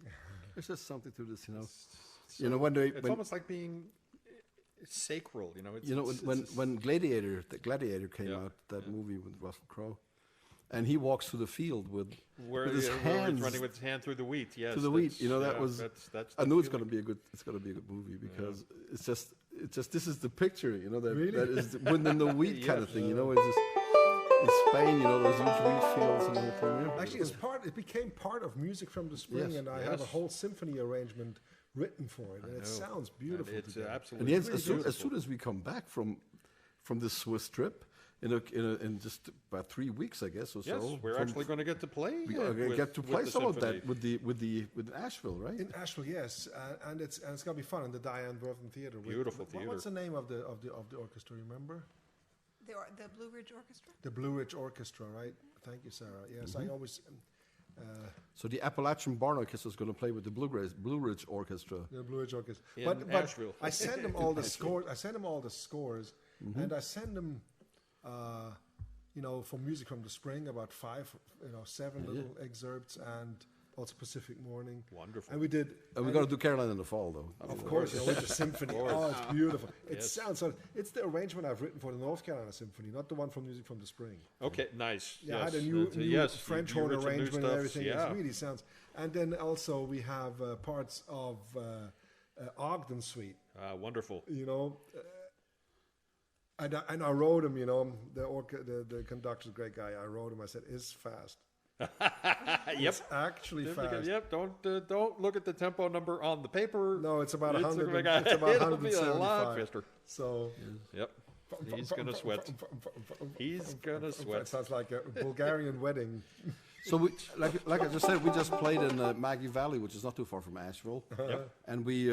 Speaker 6: There's just something to this, you know.
Speaker 2: It's almost like being sacral, you know.
Speaker 6: When the Gladiator came out, that movie with Russell Crowe, and he walks through the field with his hands
Speaker 2: running with his hand through the wheat. Yes,
Speaker 6: through the wheat. You know, that was.
Speaker 2: That's
Speaker 6: I knew it's going to be a good. It's going to be a good movie because it's just. This is the picture. You know that is the wind in the wheat kind of thing. You know, it's just. in Spain, you know, those huge wheat fields and everything. Yeah.
Speaker 3: Actually, it became part of Music from the Spring,
Speaker 6: Yes,
Speaker 3: and I have a whole symphony arrangement written for it, and it sounds beautiful.
Speaker 2: It's
Speaker 3: together.
Speaker 6: And
Speaker 2: absolutely
Speaker 6: Jens, as soon as we come back from this Swiss trip, in just about 3 weeks, I guess, or
Speaker 2: yes,
Speaker 6: so.
Speaker 2: we're actually going to get to play.
Speaker 6: We
Speaker 2: with-
Speaker 6: get to
Speaker 2: with
Speaker 6: play
Speaker 2: the
Speaker 6: some of
Speaker 2: symphony.
Speaker 6: that with Asheville, right?
Speaker 3: In Asheville, yes, and it's gonna be fun in the Diane Worthen Theater.
Speaker 2: Beautiful theater.
Speaker 3: What's the name of the orchestra? Remember?
Speaker 5: The Blue Ridge Orchestra?
Speaker 3: The Blue Ridge Orchestra, right? Thank you, Sarah. Yes, I always.
Speaker 6: So the Appalachian Barn Orchestra is going to play with the Blue Ridge Orchestra.
Speaker 3: The Blue Ridge Orchestra.
Speaker 2: In
Speaker 3: But
Speaker 2: Asheville.
Speaker 3: I send them all the scores. I send them all the scores, and I send them, for Music from the Spring, about 7 little excerpts, and also Pacific Morning.
Speaker 2: Wonderful.
Speaker 3: And we did.
Speaker 6: And we got to do Carolina in the fall, though.
Speaker 3: Of course, with the symphony. Oh, it's beautiful. It
Speaker 2: Yes.
Speaker 3: sounds so. It's the arrangement I've written for the North Carolina Symphony, not the one from Music from the Spring.
Speaker 2: Okay, nice.
Speaker 3: Yeah,
Speaker 2: yes.
Speaker 3: I had a new
Speaker 2: yes,
Speaker 3: French
Speaker 2: you
Speaker 3: horn
Speaker 2: wrote some new
Speaker 3: arrangement and
Speaker 2: stuff,
Speaker 3: everything.
Speaker 2: Yeah.
Speaker 3: It really sounds. And then also we have parts of Ogden Suite.
Speaker 2: Wonderful.
Speaker 3: And I wrote him. The conductor's a great guy. I wrote him. I said, "It's fast."
Speaker 2: Yep.
Speaker 3: It's actually fast.
Speaker 2: Yep. Don't look at the tempo number on the paper.
Speaker 3: No, it's about 100.
Speaker 2: It'll
Speaker 3: It's about
Speaker 2: it'll be a lot
Speaker 3: 175.
Speaker 2: faster.
Speaker 3: So.
Speaker 2: Yep. He's gonna sweat. He's gonna
Speaker 3: It
Speaker 2: sweat.
Speaker 3: sounds like a Bulgarian wedding.
Speaker 6: So we, like I just said, we just played in Maggie Valley, which is not too far from Asheville, and we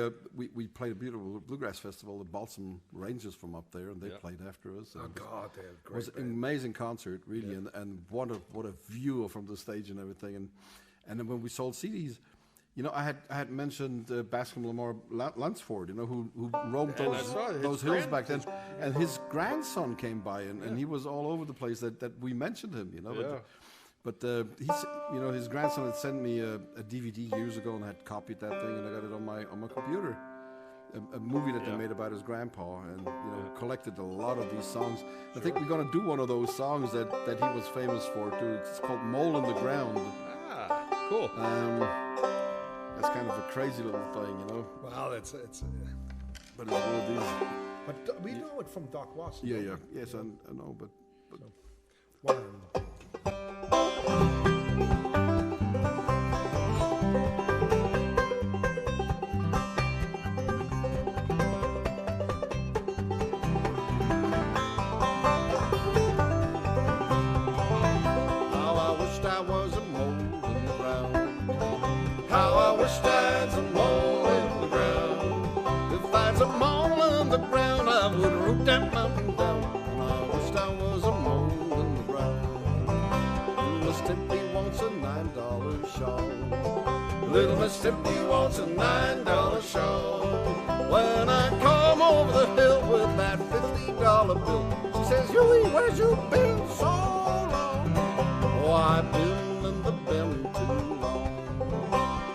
Speaker 6: played a beautiful bluegrass festival. The Balsam Rangers from up there, and they played after us.
Speaker 3: Oh
Speaker 6: and
Speaker 3: God, they have
Speaker 6: it
Speaker 3: great.
Speaker 6: was an amazing concert, really, and what a view from the stage and everything. And then when we sold CDs, I had mentioned Bascom Lamar Lunsford, who roamed
Speaker 2: And I saw
Speaker 6: those
Speaker 2: his
Speaker 6: hills back then, and his grandson came by, and he was all over the place. That we mentioned him, But his grandson had sent me a DVD years ago, and I had copied that thing, and I got it on my computer. A movie that they made about his grandpa, and collected a lot of these songs. I think we're gonna do one of those songs that he was famous for too. It's called "Mole in the Ground."
Speaker 2: Ah, cool.
Speaker 6: That's kind of a crazy little thing,
Speaker 3: Well, it's.
Speaker 6: But it's one of these.
Speaker 3: But we know it from Doc Watson.
Speaker 6: Yeah. Yes, I know, but.
Speaker 3: One.
Speaker 4: How I wished I was a mole in the ground. How I wished I'd a mole in the ground. If I'd a mole in the ground, I would root that mountain down. And I wished I was a mole in the ground. Miss Timpy wants a $9 shawl. Little Miss Timpy wants a $9 shawl. When I come over the hill with that $50 bill, she says, Huey, where's you been so long? Oh, I've been in the bin too long.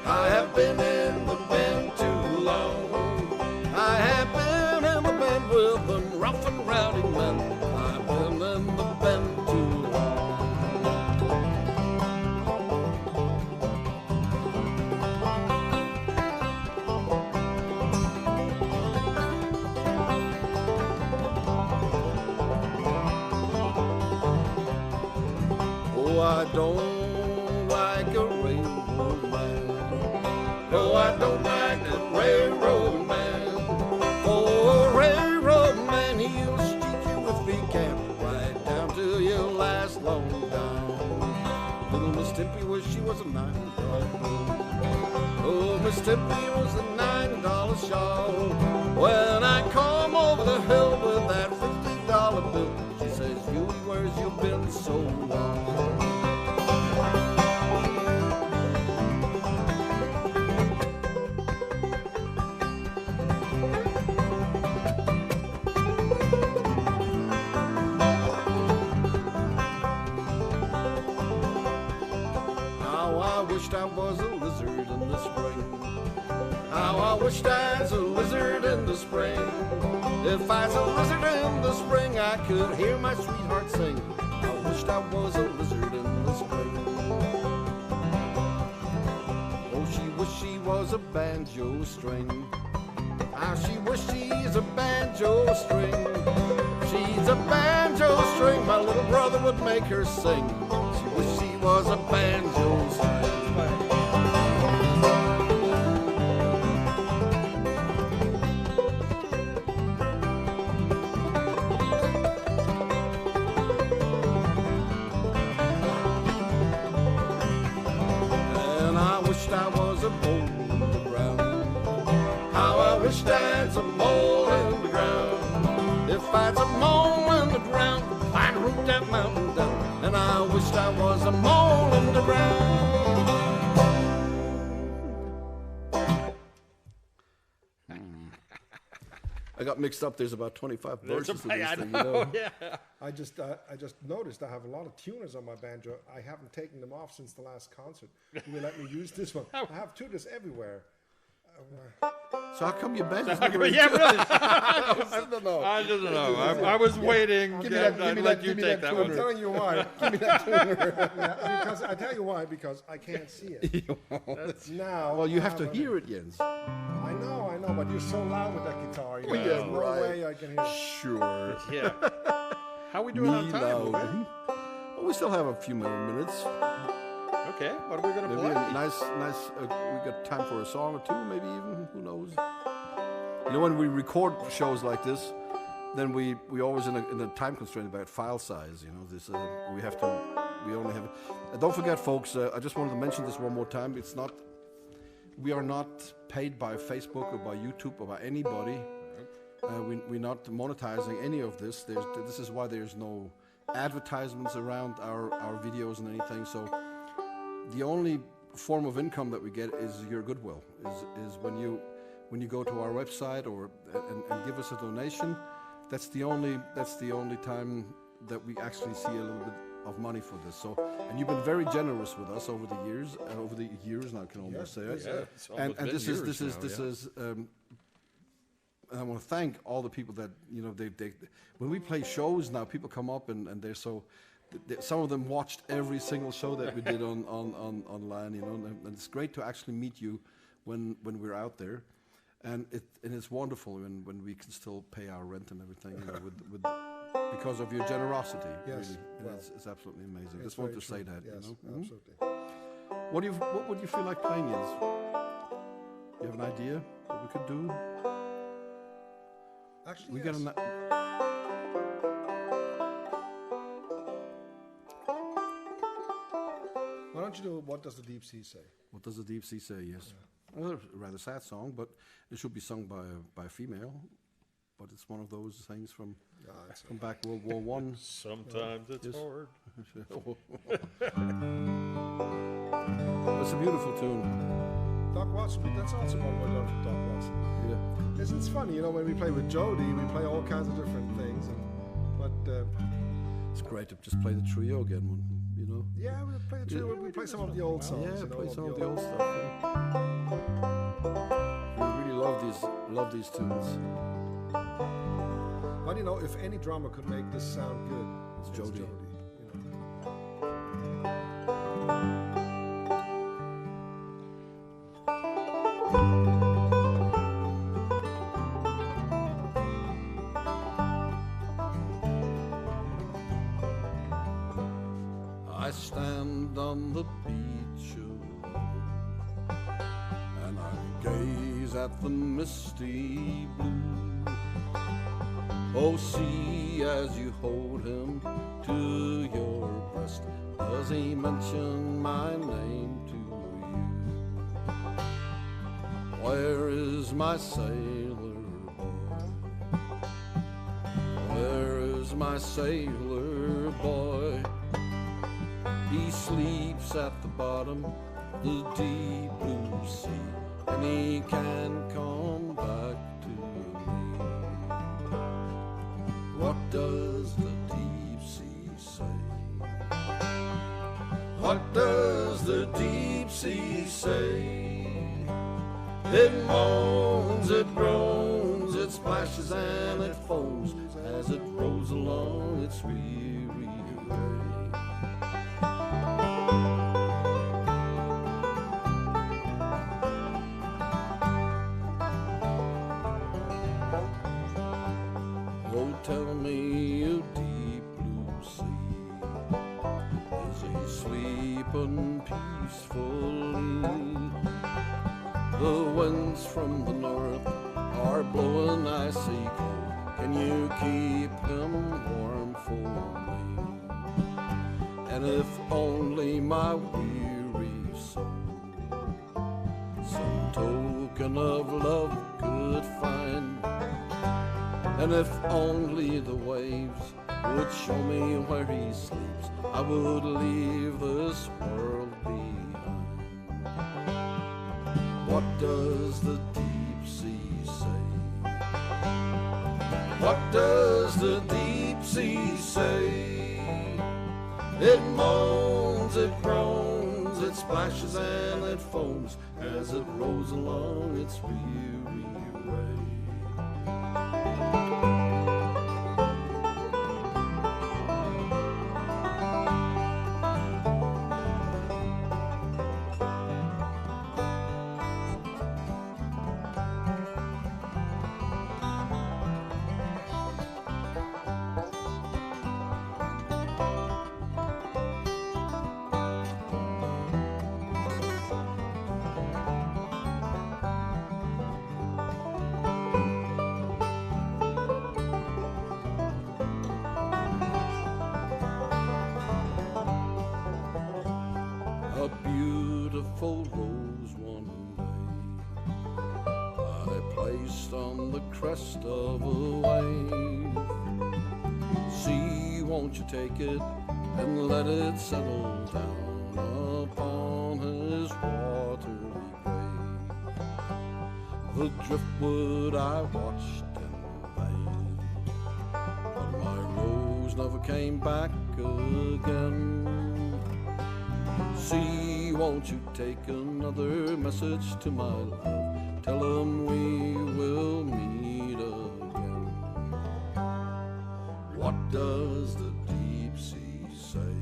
Speaker 4: I have been in the bin too long. I have been in the bin with them rough and rowdy men. I've been in the bin too long. Oh, I don't like a railroad man. Oh, I don't like that railroad man. Oh, a railroad man, he'll shoot you if he can, right down to your last long down. Little Miss Timpy wished she was a $9 bill. Oh, Miss Timpy was a $9 shawl. When I come over the hill with that $50 bill, she says, Huey, where's you been so long? How I wished I was a lizard in the spring. How I wished I was a lizard in the spring. If I was a lizard in the spring, I could hear my sweetheart sing. I wished I was a lizard in the spring. Oh, she wished she was a banjo string. How she wished she's a banjo string. She's a banjo
Speaker 6: string, my little brother would make her sing. She wished she was a banjo string. And I wished I was a mole in the ground. How I wish I'd a mole in the ground. If I'd a mole in the ground, I'd root that mountain down. And I wished I was a mole in the ground. I got mixed up. There's about 25 verses to this thing, you know.
Speaker 2: Yeah.
Speaker 3: I just noticed I have a lot of tuners on my banjo. I haven't taken them off since the last concert. You let me use this one. I have tuners everywhere.
Speaker 6: So how come your band is
Speaker 2: Yeah,
Speaker 6: never
Speaker 2: really.
Speaker 6: I don't know.
Speaker 2: I don't know. I was waiting.
Speaker 3: Give me that,
Speaker 2: I'd let you take that
Speaker 3: tuner.
Speaker 2: one.
Speaker 3: I'm telling you why. Give me that tuner. Yeah, because I tell you why. Because I can't see it. Now.
Speaker 6: Well, you have to
Speaker 3: I
Speaker 6: hear it, Jens.
Speaker 3: I know, but you're so loud with that guitar. You know,
Speaker 6: Yeah,
Speaker 3: there's no
Speaker 6: right.
Speaker 3: way I can hear it.
Speaker 6: Sure.
Speaker 2: Yeah. How we doing on
Speaker 6: Me
Speaker 2: time?
Speaker 6: loud.
Speaker 2: Okay.
Speaker 6: Well, we still have a few more minutes.
Speaker 2: Okay. What are we gonna
Speaker 6: Maybe
Speaker 2: play?
Speaker 6: a nice. We got time for a song or two, maybe even. Who knows? You know, when we record shows like this, then we always in a time constraint about file size. You know, this we only have. Don't forget, folks. I just wanted to mention this one more time. It's not. We are not paid by Facebook or by YouTube or by anybody. We're not monetizing any of this. This is why there's no advertisements around our videos and anything. So the only form of income that we get is your goodwill. Is when you go to our website or and give us a donation. That's the only time that we actually see a little bit of money for this. So, and you've been very generous with us over the years. Now I can almost say it.
Speaker 2: Yeah, it's
Speaker 6: And
Speaker 2: almost been
Speaker 6: this
Speaker 2: years
Speaker 6: is. And I want to thank all the people that they when we play shows now, people come up and they're so. Some of them watched every single show that we did on online, and it's great to actually meet you when we're out there, and it's wonderful when we can still pay our rent and everything, with because of your generosity.
Speaker 3: Yes,
Speaker 6: really,
Speaker 3: well,
Speaker 6: it's absolutely amazing.
Speaker 3: It's
Speaker 6: Just want
Speaker 3: very
Speaker 6: to say
Speaker 3: true.
Speaker 6: that.
Speaker 3: Yes,
Speaker 6: Mhm.
Speaker 3: absolutely.
Speaker 6: What would you feel like playing, Jens? You have an idea what we could do?
Speaker 3: Actually,
Speaker 6: We
Speaker 3: yes.
Speaker 6: got a.
Speaker 3: Why don't you do What Does the Deep Sea Say?
Speaker 6: What does the deep sea say? Yes. Well, a rather sad song, but it should be sung by a female. But it's one of those things from back World War One.
Speaker 2: Sometimes it's
Speaker 6: Yes.
Speaker 2: hard.
Speaker 6: It's a beautiful tune.
Speaker 3: Doc Watson, that's also one I love Doc Watson.
Speaker 6: Yeah.
Speaker 3: It's funny, when we play with Jody, we play all kinds of different things. But
Speaker 6: It's great to just play the trio again.
Speaker 3: yeah, we play the trio. We play some of the old songs.
Speaker 6: Yeah, play some of the old stuff. Yeah. We really love these tunes.
Speaker 3: But if any drummer could make this sound good,
Speaker 6: It's Jody. I stand on the beach alone, and I gaze at the misty blue. Oh, see as you hold him to your breast, does he mention my name to you? Where is my sailor boy? Where is my sailor boy? He sleeps at the bottom of the deep blue sea, and he can't come back to me. What does the deep sea say? What does the deep sea say? It moans, it groans, it splashes and it foams as it rolls along its weary way. Oh, tell me, you deep blue see? Is he sleeping peacefully? The winds from the north are blowing icy cold. Can you keep him warm for me? And if only my weary soul some token of love could find, and if only the waves would show me where he sleeps, I would leave this world behind. What does the deep sea say? What does the deep sea say? It moans, it groans, it splashes and it foams as it rolls along its weary way. A beautiful rose one day I placed on the crest of a wave. See, won't you take it and let it settle down upon his watery grave? The driftwood I watched in vain, but my rose never came back again. See, won't you take another message to my love? Tell him we will meet again. What does the deep sea say?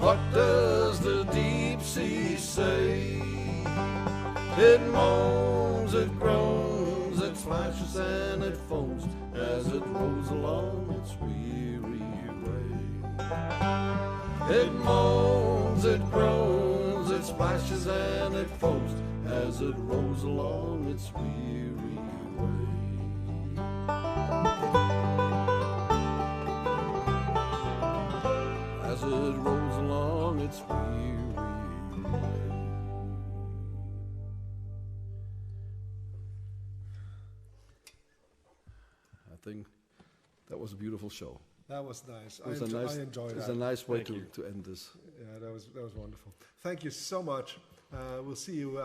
Speaker 6: What does the deep sea say? It moans, it groans, it flashes and it foams as it rolls along its weary way. It moans, it groans, it splashes and it foams as it rolls along its weary way. As it rolls along its weary way. I think that was a beautiful show.
Speaker 3: That was nice.
Speaker 6: It was
Speaker 3: I enjoyed
Speaker 6: It was
Speaker 3: that.
Speaker 6: a nice way to end this.
Speaker 3: Yeah, that was wonderful. Thank you so much. We'll see you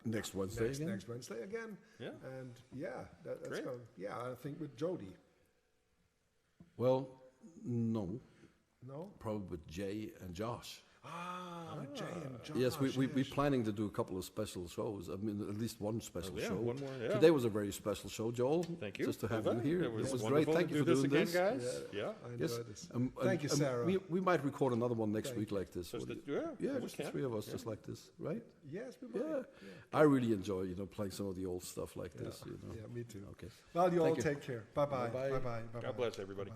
Speaker 6: Next Wednesday again?
Speaker 3: Next Wednesday again.
Speaker 2: Yeah.
Speaker 3: And that's
Speaker 2: Great.
Speaker 3: going. Yeah, I think with Jody.
Speaker 6: Well, no.
Speaker 3: No.
Speaker 6: Probably with Jay and Josh.
Speaker 3: With Jay and Josh.
Speaker 6: Yes, we're planning to do a couple of special shows. I mean, at least one special
Speaker 2: yeah,
Speaker 6: show.
Speaker 2: one more, yeah.
Speaker 6: Today was a very special show, Joel.
Speaker 2: Thank you.
Speaker 6: Just to have
Speaker 2: Eva.
Speaker 6: you here.
Speaker 2: It was
Speaker 6: great.
Speaker 2: wonderful
Speaker 6: Thank
Speaker 2: to
Speaker 6: you for
Speaker 2: do this
Speaker 6: doing
Speaker 2: again,
Speaker 6: this.
Speaker 2: guys. Yeah.
Speaker 3: I
Speaker 6: Yes.
Speaker 3: enjoyed this.
Speaker 6: And
Speaker 3: you, Sarah.
Speaker 6: We might record another one next
Speaker 3: Thank
Speaker 6: week like this.
Speaker 2: Just
Speaker 6: What
Speaker 2: the-
Speaker 6: do you-
Speaker 2: yeah, we
Speaker 6: just the
Speaker 2: can.
Speaker 6: three of us, just like this, right?
Speaker 3: Yes, we might.
Speaker 6: Yeah. I really enjoy, playing some of the old stuff like this.
Speaker 3: Yeah, me too.
Speaker 6: Okay.
Speaker 3: Well, you all
Speaker 6: Thank you.
Speaker 3: take care. Bye-bye.
Speaker 6: Bye-bye.
Speaker 3: Bye-bye. Bye-bye.
Speaker 2: God bless everybody.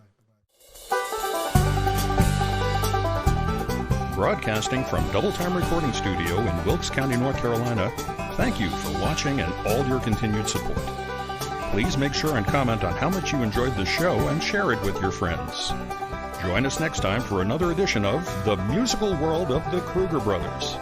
Speaker 1: Broadcasting from Double Time Recording Studio in Wilkes County, North Carolina, thank you for watching and all your continued support. Please make sure and comment on how much you enjoyed the show and share it with your friends. Join us next time for another edition of The Musical World of the Kruger Brothers.